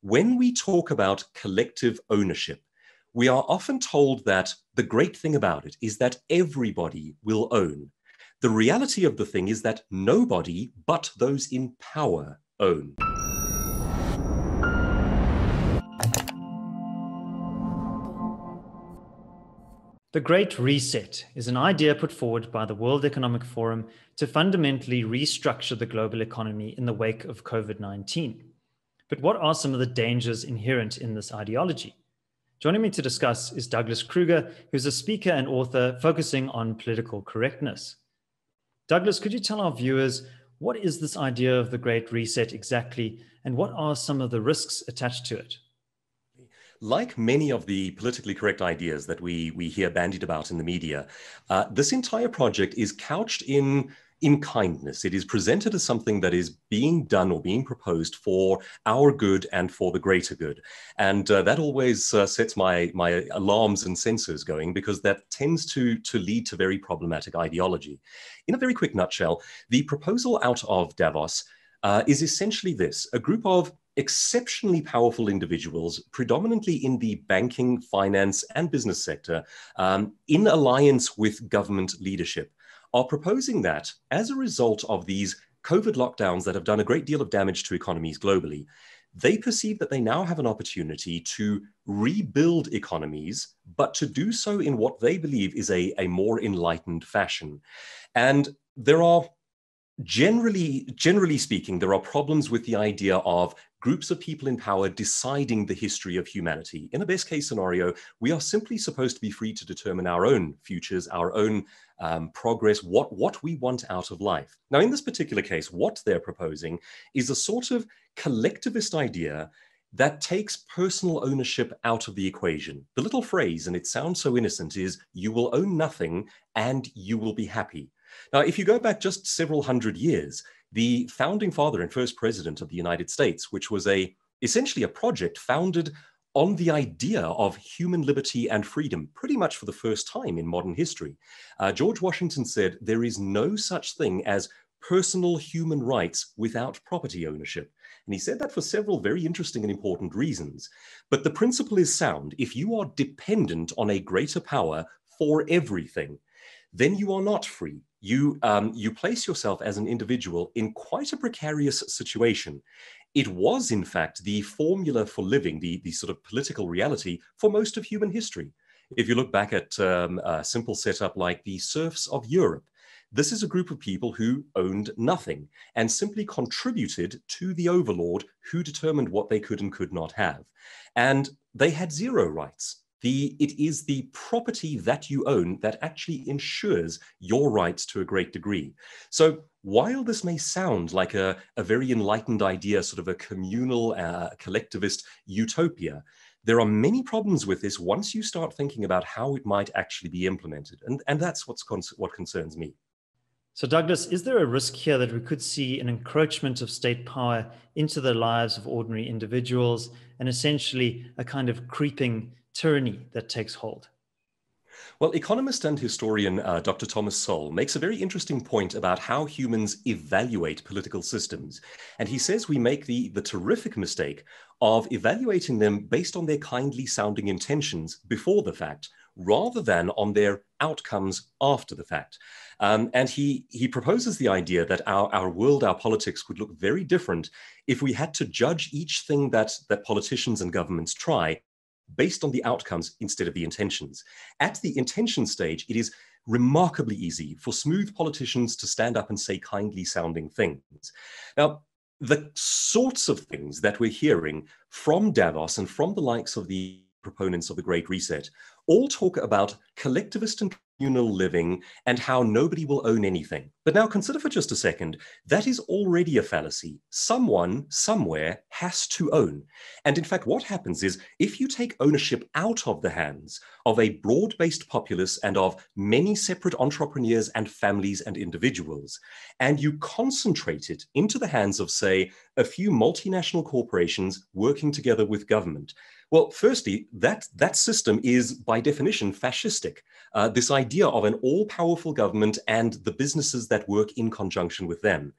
When we talk about collective ownership, we are often told that the great thing about it is that everybody will own. The reality of the thing is that nobody but those in power own. The Great Reset is an idea put forward by the World Economic Forum to fundamentally restructure the global economy in the wake of COVID-19. But what are some of the dangers inherent in this ideology? Joining me to discuss is Douglas Kruger, who's a speaker and author focusing on political correctness. Douglas, could you tell our viewers, what is this idea of the Great Reset exactly, and what are some of the risks attached to it? Like many of the politically correct ideas that we hear bandied about in the media, this entire project is couched in kindness. It is presented as something that is being done or being proposed for our good and for the greater good. And that always sets my alarms and sensors going, because that tends to lead to very problematic ideology. In a very quick nutshell, the proposal out of Davos is essentially this: a group of exceptionally powerful individuals, predominantly in the banking, finance, and business sector, in alliance with government leadership, are proposing that as a result of these COVID lockdowns that have done a great deal of damage to economies globally, they perceive that they now have an opportunity to rebuild economies, but to do so in what they believe is a more enlightened fashion. And there are, generally speaking, there are problems with the idea of groups of people in power deciding the history of humanity. In a best case scenario, we are simply supposed to be free to determine our own futures, our own progress, what we want out of life. Now, in this particular case, what they're proposing is a sort of collectivist idea that takes personal ownership out of the equation. The little phrase, and it sounds so innocent, is "you will own nothing and you will be happy." Now, if you go back just several hundred years, the founding father and first president of the United States, which was essentially a project founded on the idea of human liberty and freedom, pretty much for the first time in modern history, George Washington said, "There is no such thing as personal human rights without property ownership." And he said that for several very interesting and important reasons. But the principle is sound. If you are dependent on a greater power for everything, then you are not free. You place yourself as an individual in quite a precarious situation. It was, in fact, the formula for living, the sort of political reality for most of human history. If you look back at a simple setup like the serfs of Europe, this is a group of people who owned nothing and simply contributed to the overlord who determined what they could and could not have. And they had zero rights. It is the property that you own that actually ensures your rights to a great degree. So while this may sound like a very enlightened idea, sort of a communal, collectivist utopia, there are many problems with this once you start thinking about how it might actually be implemented. And that's what concerns me. So Douglas, is there a risk here that we could see an encroachment of state power into the lives of ordinary individuals and essentially a kind of creeping tyranny that takes hold? Well, economist and historian Dr. Thomas Sowell makes a very interesting point about how humans evaluate political systems. And he says we make the terrific mistake of evaluating them based on their kindly sounding intentions before the fact, rather than on their outcomes after the fact. And he proposes the idea that our world, our politics would look very different if we had to judge each thing that politicians and governments try based on the outcomes instead of the intentions. At the intention stage, it is remarkably easy for smooth politicians to stand up and say kindly sounding things. Now, the sorts of things that we're hearing from Davos and from the likes of the proponents of the Great Reset all talk about collectivist and communal living and how nobody will own anything. But now consider for just a second, that is already a fallacy. Someone, somewhere, has to own. And in fact, what happens is if you take ownership out of the hands of a broad-based populace and of many separate entrepreneurs and families and individuals, and you concentrate it into the hands of, say, a few multinational corporations working together with government, well, firstly, that system is by definition fascistic. This idea of an all-powerful government and the businesses that work in conjunction with them.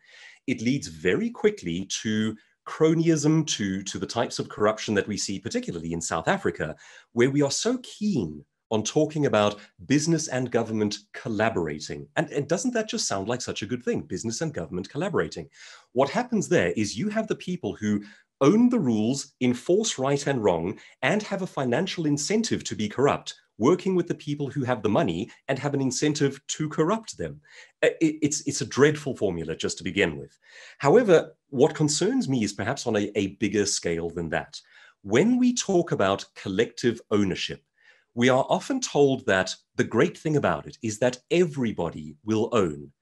It leads very quickly to cronyism to the types of corruption that we see, particularly in South Africa, where we are so keen on talking about business and government collaborating. And doesn't that just sound like such a good thing? Business and government collaborating. What happens there is you have the people who own the rules, enforce right and wrong, and have a financial incentive to be corrupt, working with the people who have the money and have an incentive to corrupt them. It's a dreadful formula just to begin with. However, what concerns me is perhaps on a bigger scale than that. When we talk about collective ownership, we are often told that the great thing about it is that everybody will own.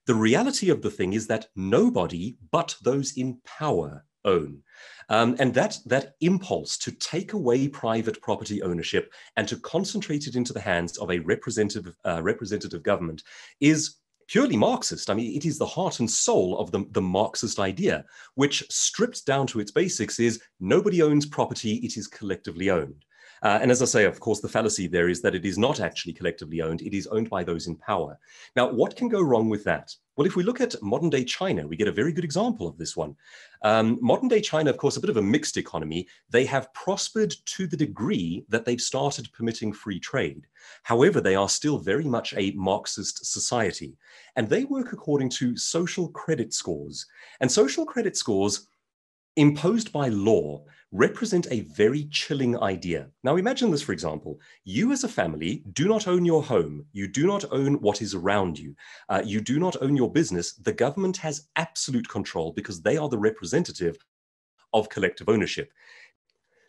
The reality of the thing is that nobody but those in power own. And that impulse to take away private property ownership and to concentrate it into the hands of a representative government is purely Marxist. I mean, it is the heart and soul of the Marxist idea, which stripped down to its basics is nobody owns property, it is collectively owned. And as I say, of course, the fallacy there is that it is not actually collectively owned. It is owned by those in power. Now, what can go wrong with that? Well, if we look at modern day China, we get a very good example of this one. Modern day China, of course, a bit of a mixed economy. They have prospered to the degree that they've started permitting free trade. However, they are still very much a Marxist society. And they work according to social credit scores. And social credit scores imposed by law represent a very chilling idea. Now imagine this, for example. You as a family do not own your home. You do not own what is around you. You do not own your business. The government has absolute control because they are the representative of collective ownership.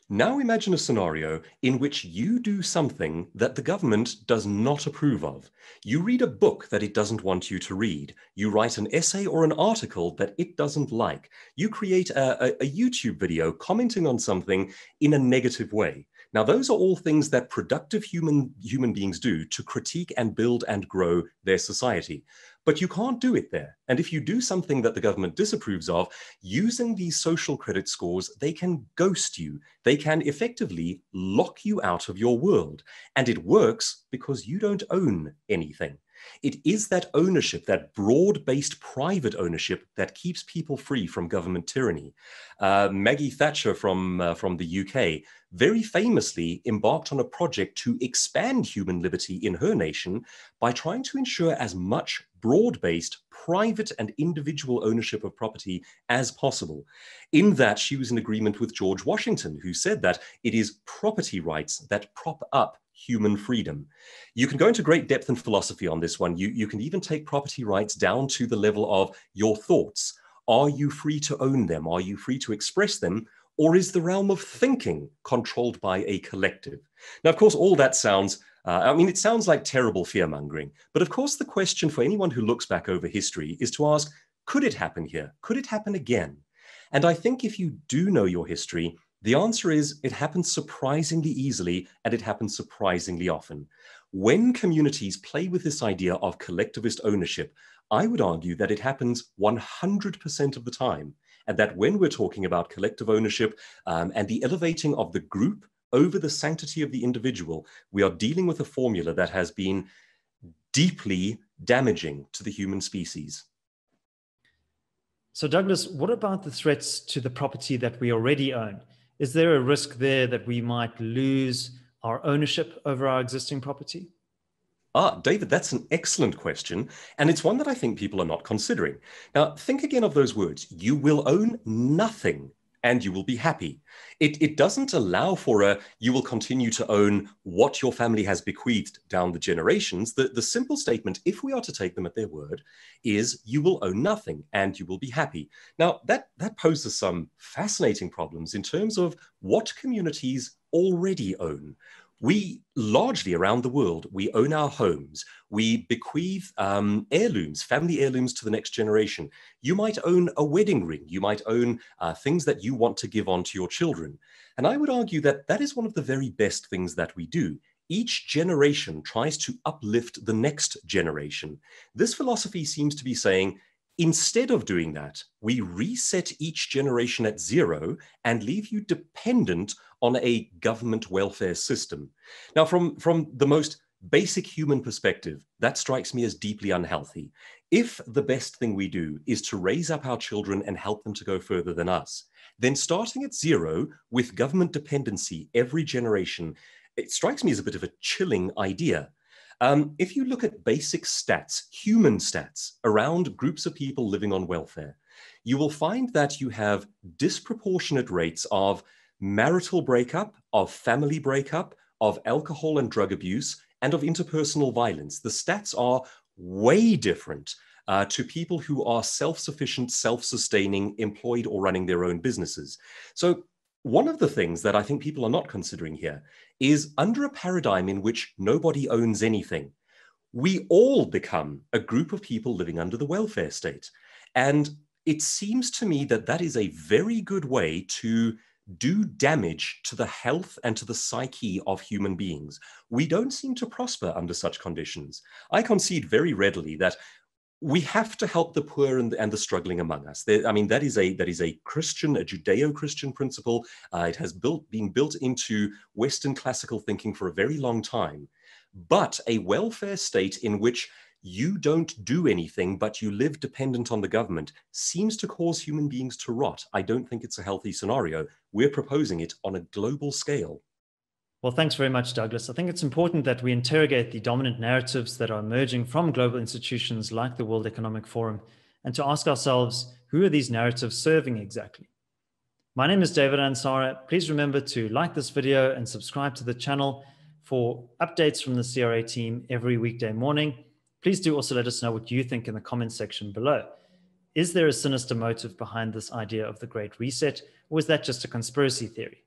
Now imagine a scenario in which you do something that the government does not approve of. You read a book that it doesn't want you to read. You write an essay or an article that it doesn't like. You create a YouTube video commenting on something in a negative way. Now, those are all things that productive human beings do to critique and build and grow their society. But you can't do it there. And if you do something that the government disapproves of, using these social credit scores, they can ghost you. They can effectively lock you out of your world. And it works because you don't own anything. It is that ownership, that broad-based private ownership, that keeps people free from government tyranny. Maggie Thatcher from the UK very famously embarked on a project to expand human liberty in her nation by trying to ensure as much broad-based private and individual ownership of property as possible. In that, she was in agreement with George Washington, who said that it is property rights that prop up human freedom. You can go into great depth and philosophy on this one. You can even take property rights down to the level of your thoughts. Are you free to own them? Are you free to express them? Or is the realm of thinking controlled by a collective? Now, of course, all that sounds, it sounds like terrible fear-mongering. But of course, the question for anyone who looks back over history is to ask, could it happen here? Could it happen again? And I think if you do know your history, the answer is it happens surprisingly easily and it happens surprisingly often. When communities play with this idea of collectivist ownership, I would argue that it happens 100% of the time. And that when we're talking about collective ownership and the elevating of the group over the sanctity of the individual, we are dealing with a formula that has been deeply damaging to the human species. So Douglas, what about the threats to the property that we already own? Is there a risk there that we might lose our ownership over our existing property? David, that's an excellent question. And it's one that I think people are not considering. Now, think again of those words. You will own nothing and you will be happy. It doesn't allow for you will continue to own what your family has bequeathed down the generations. The simple statement, if we are to take them at their word, is you will own nothing and you will be happy. Now, that poses some fascinating problems in terms of what communities already own. We largely around the world, we own our homes. We bequeath heirlooms, family heirlooms to the next generation. You might own a wedding ring. You might own things that you want to give on to your children. And I would argue that that is one of the very best things that we do. Each generation tries to uplift the next generation. This philosophy seems to be saying, instead of doing that, we reset each generation at zero and leave you dependent on a government welfare system. Now, from the most basic human perspective, that strikes me as deeply unhealthy. If the best thing we do is to raise up our children and help them to go further than us, then starting at zero with government dependency every generation, it strikes me as a bit of a chilling idea. If you look at basic stats, human stats, around groups of people living on welfare, you will find that you have disproportionate rates of marital breakup, of family breakup, of alcohol and drug abuse, and of interpersonal violence. The stats are way different to people who are self-sufficient, self-sustaining, employed or running their own businesses. So one of the things that I think people are not considering here is, under a paradigm in which nobody owns anything, we all become a group of people living under the welfare state. And it seems to me that that is a very good way to do damage to the health and to the psyche of human beings. We don't seem to prosper under such conditions. I concede very readily that we have to help the poor and the struggling among us. That is a Christian, a Judeo-Christian principle. It has been built into Western classical thinking for a very long time. But a welfare state in which you don't do anything, but you live dependent on the government, seems to cause human beings to rot. I don't think it's a healthy scenario. We're proposing it on a global scale. Well, thanks very much, Douglas. I think it's important that we interrogate the dominant narratives that are emerging from global institutions like the World Economic Forum, and to ask ourselves, who are these narratives serving exactly? My name is David Ansara. Please remember to like this video and subscribe to the channel for updates from the CRA team every weekday morning. Please do also let us know what you think in the comments section below. Is there a sinister motive behind this idea of the Great Reset, or is that just a conspiracy theory?